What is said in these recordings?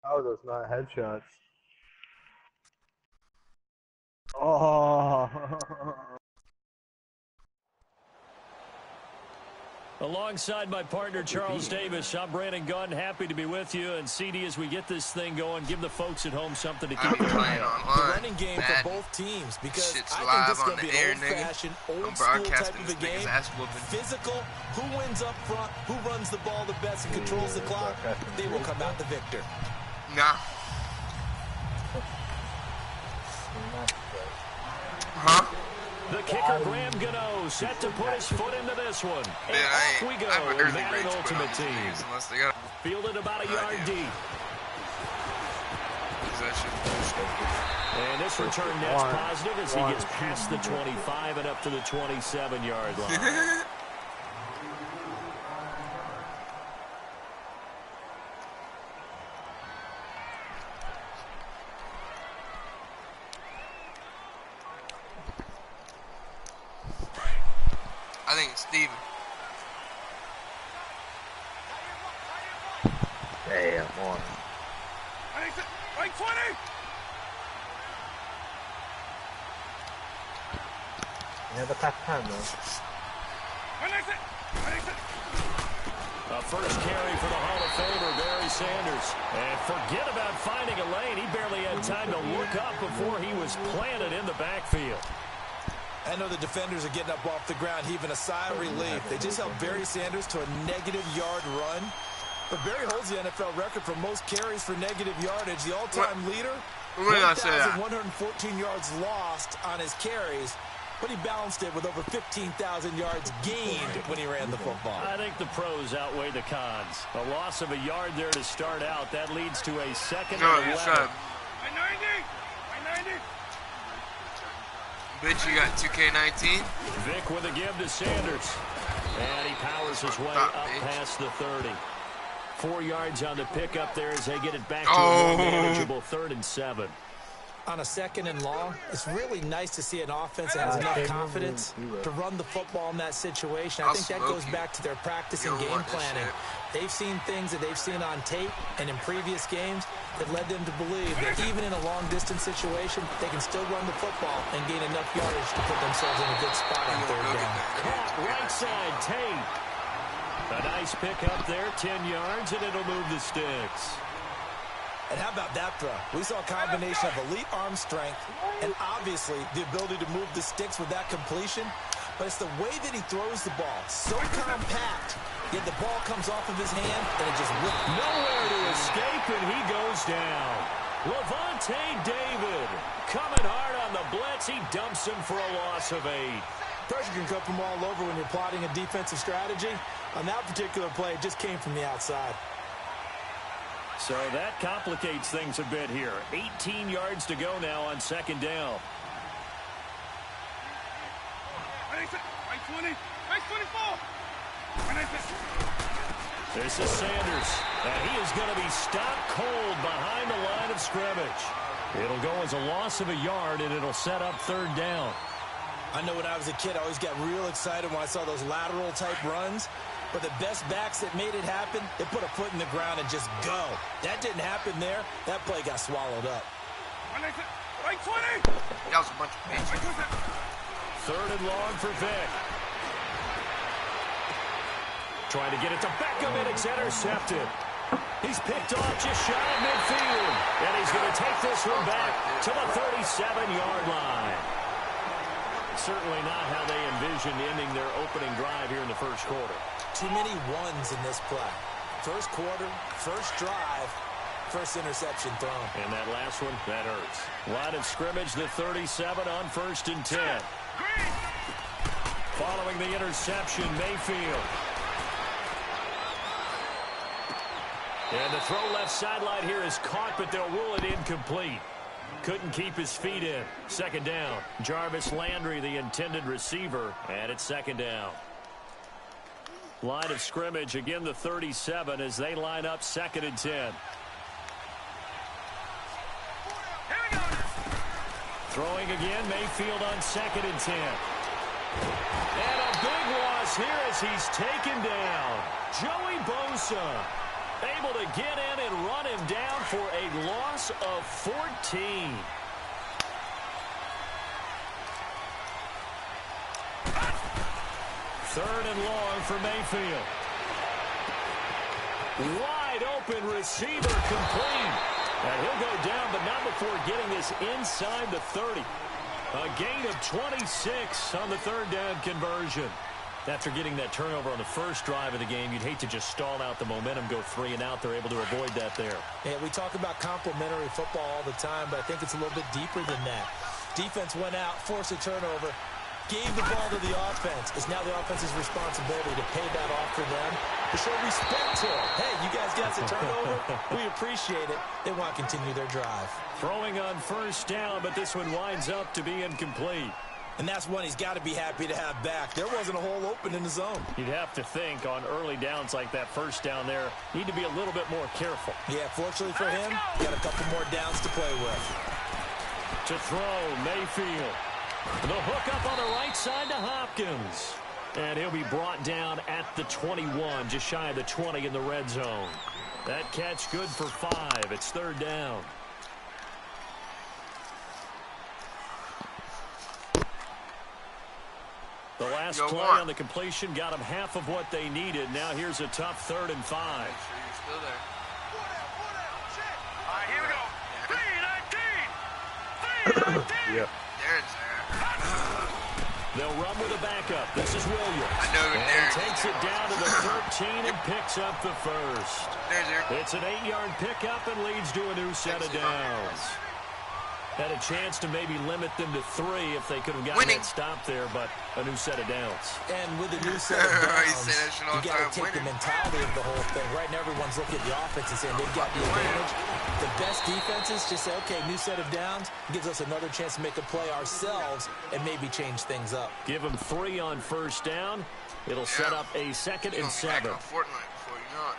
How are those not headshots? Oh. Alongside my partner, Charles Davis, I'm Brandon Gunn. Happy to be with you. And CD, as we get this thing going, give the folks at home something to keep their eye on. The running game for both teams, because I think this is going to be an old-fashioned, old-school type of a game. Physical, who wins up front, who runs the ball the best and controls the clock, they will come out the victor. Nah. Huh? The kicker, Graham Gano, set to put his foot into this one. And off we go in Madden Ultimate Team. Fielded about a yard deep. And this return net's positive as he gets past the 25 and up to the 27-yard line. I think it's Steven. Damn, on. Right 20! Yeah, the past time though. A first carry for the Hall of Famer, Barry Sanders. And forget about finding a lane. He barely had time to look up before he was planted in the backfield. I know the defenders are getting up off the ground, heaving a sigh of relief. They just held Barry Sanders to a -yard run. But Barry holds the NFL record for most carries for negative yardage. The all-time leader, 1,114 yards lost on his carries. But he balanced it with over 15,000 yards gained when he ran the football. I think the pros outweigh the cons. A loss of a yard there to start out. That leads to a second and 11. Bitch, you got 2K19? Vic with a give to Sanders. And he powers his way up past the 30. 4 yards on the pickup there as they get it back to a more manageable 3rd and 7. On a 2nd and long, it's really nice to see an offense that has enough confidence to run the football in that situation. I think that goes back to their practice and game planning. They've seen things that they've seen on tape and in previous games that led them to believe that even in a long-distance situation, they can still run the football and gain enough yardage to put themselves in a good spot on 3rd down. Caught right side, Tate. A nice pick up there, 10 yards, and it'll move the sticks. And how about that throw? We saw a combination of elite arm strength and obviously the ability to move the sticks with that completion. But it's the way that he throws the ball. So compact, yet the ball comes off of his hand and it just whips. Nowhere to escape, and he goes down. Levante David coming hard on the blitz. He dumps him for a loss of 8. Pressure can come from all over when you're plotting a defensive strategy. On that particular play, it just came from the outside. So that complicates things a bit here. 18 yards to go now on 2nd down. This is Sanders, and he is going to be stopped cold behind the line of scrimmage. It'll go as a loss of a yard, and it'll set up 3rd down. I know when I was a kid, I always got real excited when I saw those lateral-type runs. But the best backs that made it happen, they put a foot in the ground and just go. That didn't happen there. That play got swallowed up. That was a bunch of bitches. 3rd and long for Vic. Trying to get it to Beckham, and it's intercepted. He's picked off just shy of midfield. And he's going to take this one back to the 37-yard line. Certainly not how they envisioned ending their opening drive here in the 1st quarter. Too many ones in this play. 1st quarter, 1st drive, 1st interception thrown. And that last one, that hurts. Line of scrimmage, the 37 on 1st and 10. Following the interception, Mayfield. And the throw left sideline here is caught, but they'll rule it incomplete. Couldn't keep his feet in. 2nd down. Jarvis Landry, the intended receiver, and it's 2nd down. Line of scrimmage, again the 37 as they line up 2nd and 10. Throwing again, Mayfield on 2nd and 10. And a big loss here as he's taken down. Joey Bosa. Able to get in and run him down for a loss of 14. Third and long for Mayfield. Wide open receiver complete. And he'll go down, but not before getting this inside the 30. A gain of 26 on the third down conversion. After getting that turnover on the first drive of the game, you'd hate to just stall out the momentum, go 3 and out. They're able to avoid that there. Yeah, we talk about complementary football all the time, but I think it's a little bit deeper than that. Defense went out, forced a turnover, gave the ball to the offense. It's now the offense's responsibility to pay that off for them, to show respect to them. Hey, you guys got a turnover. We appreciate it. They want to continue their drive. Throwing on first down, but this one winds up to be incomplete. And that's one he's got to be happy to have back. There wasn't a hole open in the zone. You'd have to think on early downs like that first down there, need to be a little bit more careful. Yeah, fortunately for him, got a couple more downs to play with. To throw, Mayfield. The hook up on the right side to Hopkins. And he'll be brought down at the 21, just shy of the 20 in the red zone. That catch good for 5. It's third down. The last play on the completion got them half of what they needed. Now here's a tough 3rd and 5. Make sure you're still there. All right, here we go. 3-19. 3-19. Yep. Darren's there. They'll run with a backup. This is Williams. I know and Darren takes it down to the 13 and picks up the first. There's Aaron. It's an 8-yard pickup and leads to a new set of downs. Had a chance to maybe limit them to 3 if they could have gotten that stop there, but a new set of downs. And with a new set of downs, you got to take the mentality of the whole thing. Right now, everyone's looking at the offense and saying they've got the advantage. The best defenses just say, okay, new set of downs, gives us another chance to make a play ourselves and maybe change things up. Give them 3 on first down. It'll set up a 2nd and 7. Fortnite before you know it.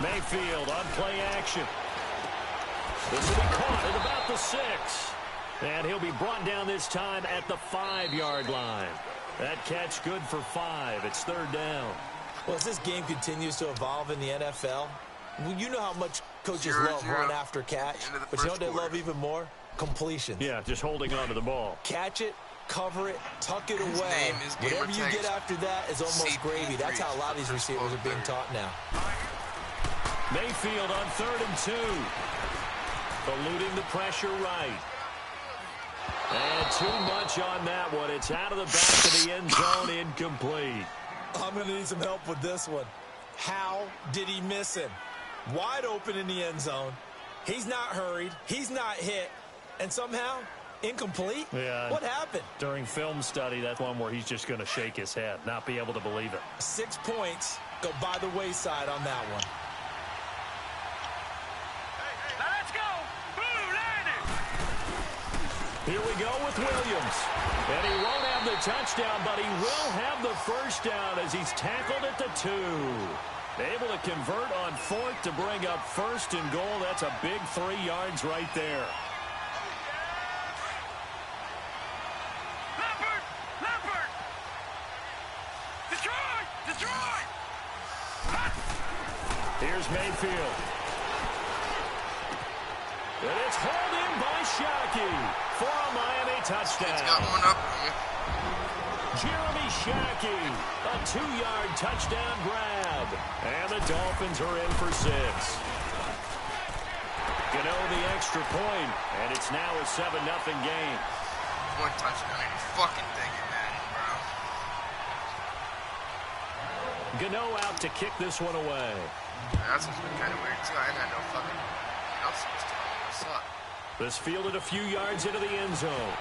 Mayfield on play action. This will be caught at about the 6. And he'll be brought down this time at the 5-yard line. That catch good for 5. It's third down. Well, as this game continues to evolve in the NFL, you know how much coaches love run after catch. But you know what they love even more? Completion. Yeah, just holding on to the ball. Catch it, cover it, tuck it away. Whatever you get after that is almost gravy. That's how a lot of these receivers are being taught now. Mayfield on 3rd and 2. Eluding the pressure right. And too much on that one. It's out of the back of the end zone, incomplete. I'm going to need some help with this one. How did he miss him? Wide open in the end zone. He's not hurried. He's not hit. And somehow, incomplete? Yeah. What happened? During film study, that's one where he's just going to shake his head, not be able to believe it. 6 points go by the wayside on that one. Here we go with Williams. And he won't have the touchdown, but he will have the first down as he's tackled at the 2. Able to convert on 4th to bring up 1st and goal. That's a big 3 yards right there. Leopard! Destroy! Here's Mayfield. And it's hauled in by Shockey for a Miami touchdown. It's got one up. Jeremy Shockey, a 2-yard touchdown grab. And the Dolphins are in for 6. Gano the extra point, and it's now a 7-0 game. One touchdown. You're fucking thinking that, bro. Gano out to kick this one away. That's what's been kind of weird, too. I ain't had no fucking announcements telling me what's up. This fielded a few yards into the end zone.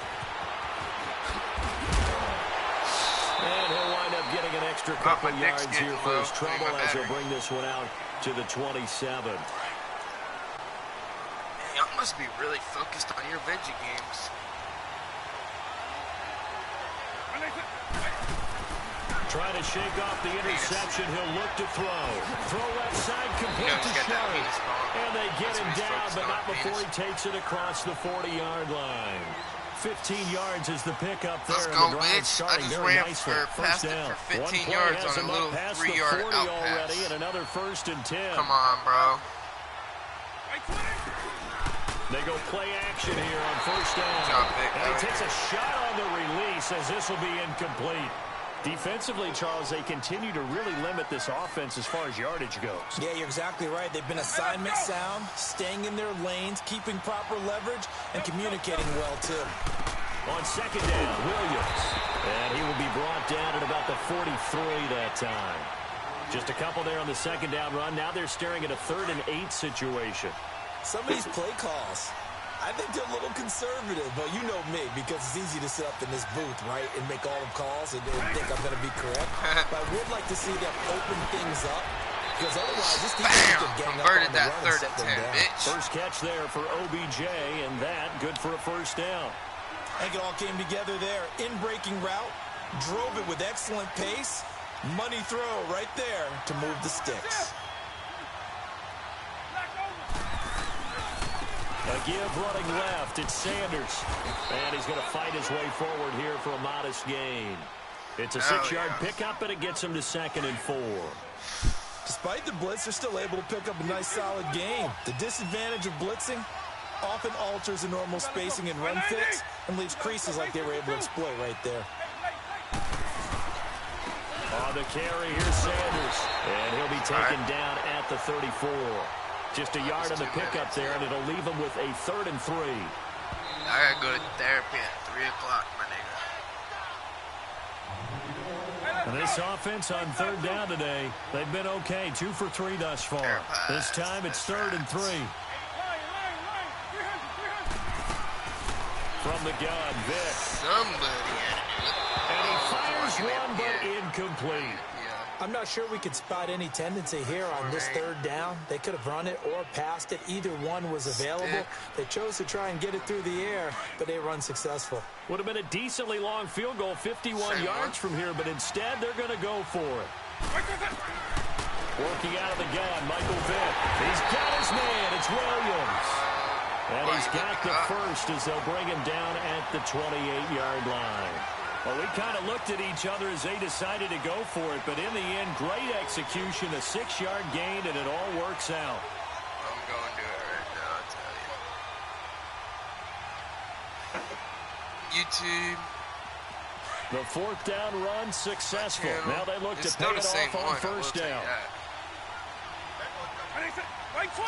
And he'll wind up getting an extra couple yards here for his trouble as he'll bring this one out to the 27. Y'all must be really focused on your veggie games. Trying to shake off the interception. He'll look to throw. Throw left side, complete to Sharp. And they get him down, but not before he takes it across the 40-yard line. 15 yards is the pickup there. Let's and go, the drive bitch. I starting just very ran nicely. past it down. for 15 One play yards has on a him little up past 3-yard the 40 out already, pass. and another 1st and 10. Come on, bro. They go play action here on 1st down. Good job, Vic. And he takes a shot on the release as this will be incomplete. Defensively, Charles, they continue to really limit this offense as far as yardage goes. Yeah, you're exactly right. They've been assignment sound, staying in their lanes, keeping proper leverage, and communicating well, too. On 2nd down, Williams. And he will be brought down at about the 43 that time. Just a couple there on the 2nd down run. Now they're staring at a 3rd and 8 situation. Some of these play calls, I think they're a little conservative, but you know me, because it's easy to sit up in this booth, right, and make all the calls and think I'm going to be correct. But I would like to see them open things up, because otherwise this defense could get converted up on the that run 3rd and and set 10, them down. bitch. First catch there for OBJ, and that good for a 1st down. I think it all came together there. In-breaking route, drove it with excellent pace. Money throw right there to move the sticks. A give running left. It's Sanders. And he's going to fight his way forward here for a modest gain. It's a 6-yard pickup, and it gets him to 2nd and 4. Despite the blitz, they're still able to pick up a nice, solid gain. The disadvantage of blitzing often alters the normal spacing and run fits and leaves creases like they were able to exploit right there. On the carry, here's Sanders. And he'll be taken down at the 34. Just a yard on the pickup there, and it'll leave him with a 3rd and 3. I gotta go to therapy at 3 o'clock, my nigga. And this offense on 3rd down today, they've been okay. 2 for 3 thus far. This time it's 3rd and 3. From the gun, Vic. Somebody And he fires one, but incomplete. I'm not sure we could spot any tendency here on this 3rd down. They could have run it or passed it. Either one was available. They chose to try and get it through the air, but they were unsuccessful. Would have been a decently long field goal, 51 yards from here, but instead they're going to go for it. Working out of the gun, Michael Vick. He's got his man. It's Williams. And he's got the 1st as they'll bring him down at the 28-yard line. Well, we kind of looked at each other as they decided to go for it, but in the end, great execution, a 6-yard gain, and it all works out. I'm going to it right now, I tell you. YouTube. The 4th down run successful. Now they look to pay it off on 1st down.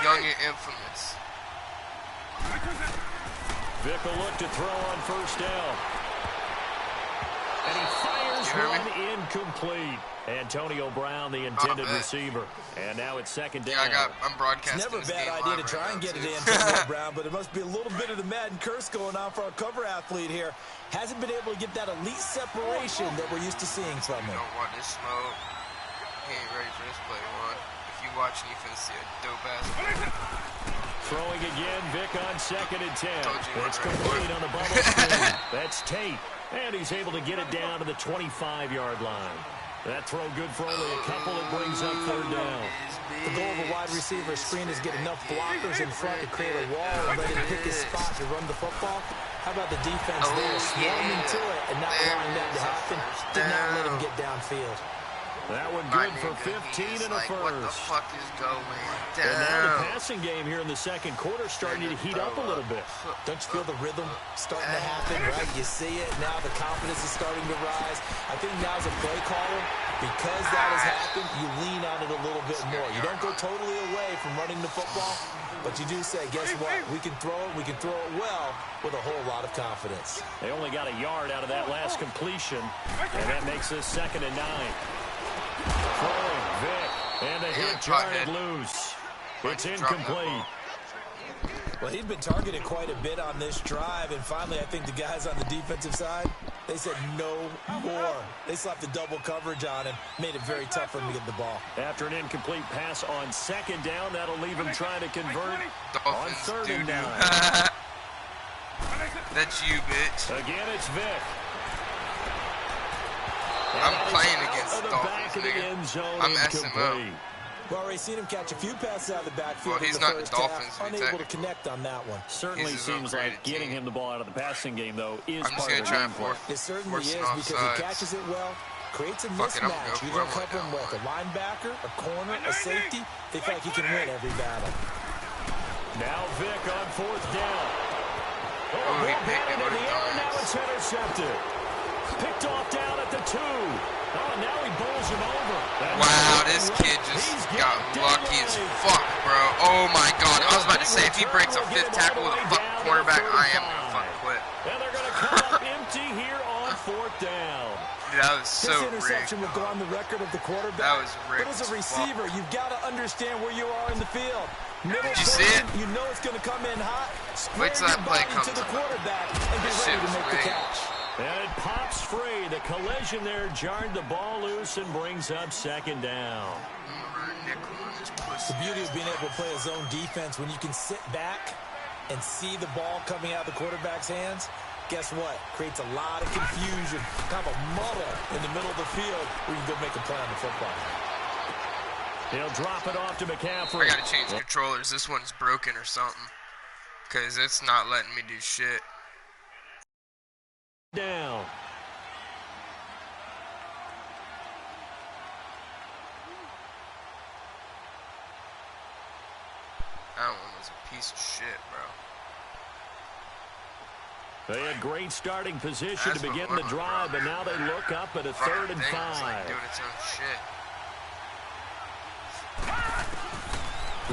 Young and infamous. Vick will look to throw on 1st down. And he fires one incomplete. Antonio Brown, the intended receiver. And now it's 2nd down. Yeah, I'm broadcasting. It's never a bad idea to try and get it to Antonio Brown, but it must be a little bit of the Madden curse going on for our cover athlete here. Hasn't been able to get that elite separation that we're used to seeing from him. Don't want this smoke. He ain't ready for this play, one. If you watching, you finna see a dope ass. Throwing again, Vick on 2nd and 10. It's complete on the bubble screen. That's Tate. And he's able to get it down to the 25-yard line. That throw good for only a couple. It brings up 3rd down. The goal of a wide receiver screen is get enough blockers in front to create a wall and let him pick his spot to run the football. How about the defense there, swarming to it and not allowing that to happen? Did not let him get downfield. That one good for 15 and a 1st. What the fuck is going down? And now the passing game here in the 2nd quarter starting to heat up a little bit. Don't you feel the rhythm starting to happen, right? You see it. Now the confidence is starting to rise. I think now as a play caller, because that has happened, you lean on it a little bit more. You don't go totally away from running the football, but you do say, guess what? We can throw it. We can throw it well with a whole lot of confidence. They only got a yard out of that last completion, and that makes this 2nd and 9. Throwing, Vick, and the hit jarred loose. It's incomplete. Well, he's been targeted quite a bit on this drive, and finally I think the guys on the defensive side, they said no more. They slapped the double coverage on him, made it very tough for him to get the ball. After an incomplete pass on 2nd down, that'll leave him trying to convert on 3rd and 9. That's you, bitch. Again, it's Vick. I'm playing against Dolphins, nigga. I'm SMO. We've already seen him catch a few passes out of the backfield. Well, he's in the not the first Dolphins. half, unable to connect on that one. Certainly seems like getting him the ball out of the passing game, though, is part of the try game plan. It certainly is because he catches it well, creates a mismatch. You don't cover him with a linebacker, a corner, a safety. They feel like he can win every battle. Now Vic on fourth down. Oh, he picked it in with the air, thumbs. now it's intercepted. Picked off down at the 2. Oh, now he bowls him over. Wow, this kid just got lucky as fuck, bro. Oh my god. I was about to say, if he breaks a 5th tackle with a fucking quarterback, I am gonna fucking quit. And they're gonna come up empty here on 4th down. Dude, that was so This interception rigged. will go on the record of the quarterback. That was rigged. But as a receiver, you've got to understand where you are in the field. Middle Did you see it? You know it's going to come in hot. Wait till that play comes to the up. quarterback and be This ready shit to was make the rigged. catch. And it pops free. The collision there jarred the ball loose and brings up 2nd down. The beauty of being able to play a zone defense when you can sit back and see the ball coming out of the quarterback's hands, guess what? Creates a lot of confusion, kind of a muddle in the middle of the field where you can go make a play on the football. He'll drop it off to McCaffrey. I gotta change controllers. This one's broken or something. Because it's not letting me do shit. Down. That one was a piece of shit, bro. They had great starting position That's to begin what the drive, but now they look up at a 3rd and 5. It's like doing its own shit.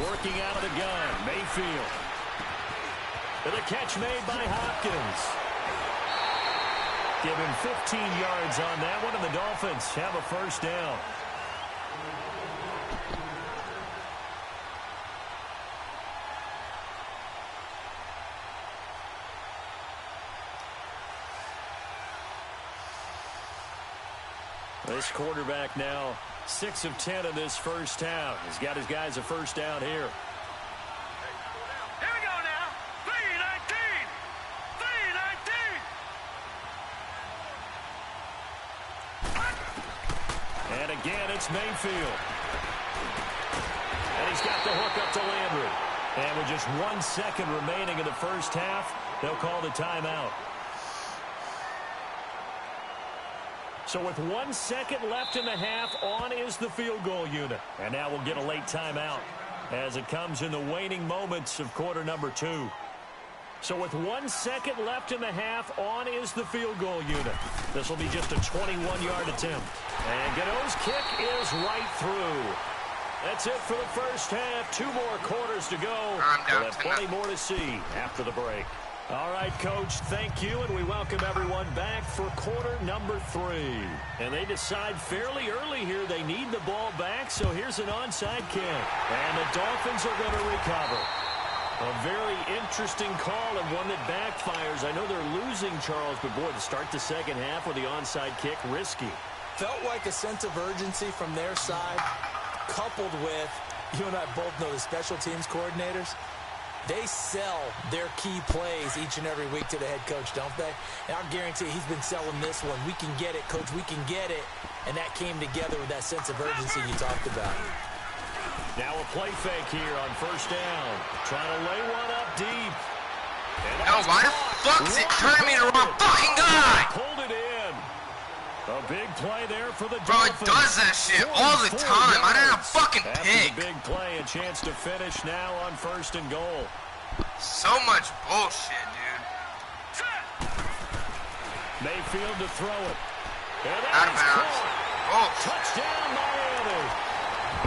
Working out of the gun, Mayfield. And a catch made by Hopkins. Give him 15 yards on that one, and the Dolphins have a 1st down. This quarterback now 6 of 10 in this first half. He's got his guys a 1st down here. Here we go now. 3-19. 3-19. And again, it's Mayfield. And he's got the hook up to Landry. And with just 1 second remaining in the first half, they'll call the timeout. So with 1 second left in the half, on is the field goal unit. And now we'll get a late timeout as it comes in the waning moments of quarter number 2. So with 1 second left in the half, on is the field goal unit. This will be just a 21-yard attempt. And Godot's kick is right through. That's it for the first half. 2 more quarters to go. We'll have plenty more to see after the break. All right, Coach, thank you, and we welcome everyone back for quarter number 3. And they decide fairly early here they need the ball back, so here's an onside kick. And the Dolphins are going to recover. A very interesting call and one that backfires. I know they're losing, Charles, but boy, to start the second half with the onside kick, risky. Felt like a sense of urgency from their side, coupled with, you and I both know the special teams coordinators. They sell their key plays each and every week to the head coach, don't they? And I'll guarantee he's been selling this one. We can get it, Coach. We can get it. And that came together with that sense of urgency you talked about. Now a play fake here on 1st down. Trying to lay one up deep. No, why the fuck's it turning me to the wrong fucking guy? Pulled it in. A big play there for the Bro, it Dolphins. does that shit all the time. I didn't have fucking After pick. the big play, a chance to finish now on 1st and goal. So much bullshit, dude. Mayfield to throw it. And Out of that is bounds. caught. Oh, Touchdown, Miami.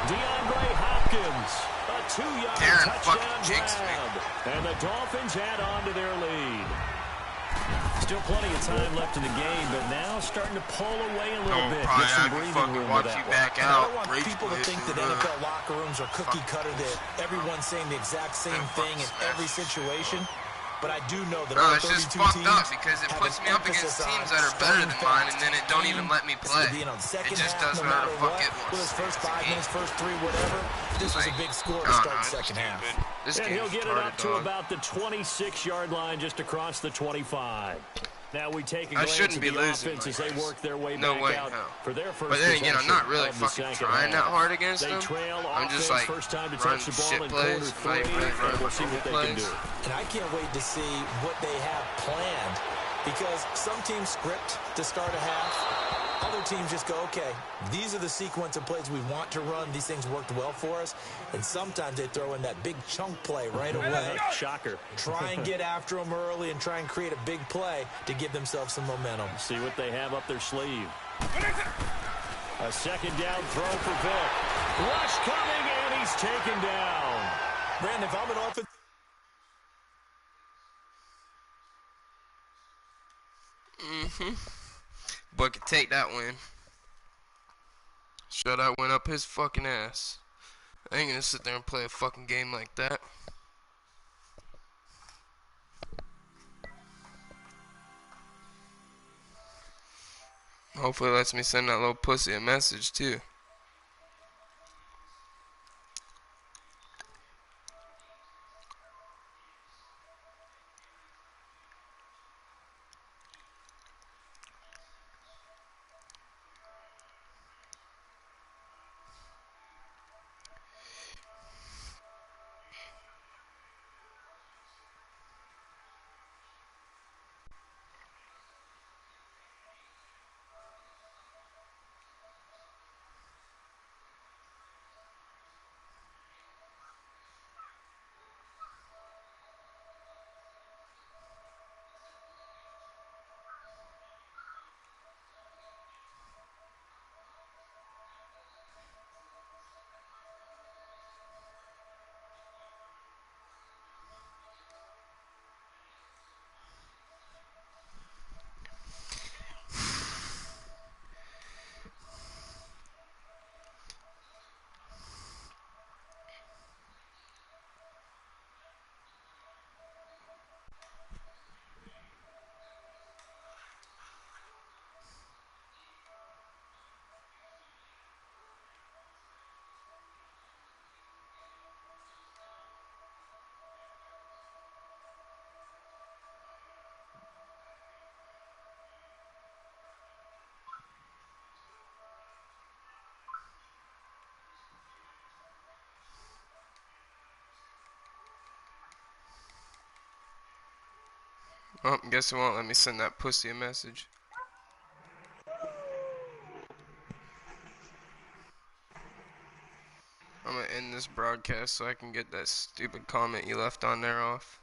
DeAndre Hopkins, a 2-yard Darren touchdown fucking jinxed me. grab. And the Dolphins add on to their lead. Still plenty of time left in the game, but now starting to pull away a little bit. probably Get some have to breathing fucking room watch with that you one. back I out. don't want Rage people to quit. think that NFL locker rooms are cookie cutter, that everyone's saying the exact same thing in every situation. But I do know that Bro, all it's just 32 fucked teams up because it have puts an me up against emphasis on teams that are better than starting mine, and fast. then it don't even let me This play. is being on the second It just half, does no whatever matter the fuck what. it wants. With his first It's a 5 game. minutes, first 3, whatever. This was a big score to No, start the it's second half. stupid. This And game's he'll get it retarded, up to dog. about the 26-yard line, just across the 25. Now we take a I glance shouldn't at be the losing offense as like they this. work their way No back way, out no. for their first But then again, I'm not really of the fucking second trying that half. hard against They them. trail I'm just offense, like first time to run touch the ball shit in plays. quarter I'm not three, really running and we'll see normal what they plays. can do. And I can't wait to see what they have planned, because some teams script to start a half. Other teams just go, okay, these are the sequence of plays we want to run. These things worked well for us. And sometimes they throw in that big chunk play right away. Shocker. Try and get after them early and try and create a big play to give themselves some momentum. See what they have up their sleeve. A second down throw for Vick. Rush coming, and he's taken down. Brandon, if I'm an offense... But could take that win. Shut that win up his fucking ass. I ain't gonna sit there and play a fucking game like that. Hopefully it lets me send that little pussy a message too. Oh, guess it won't let me send that pussy a message. I'm gonna end this broadcast so I can get that stupid comment you left on there off.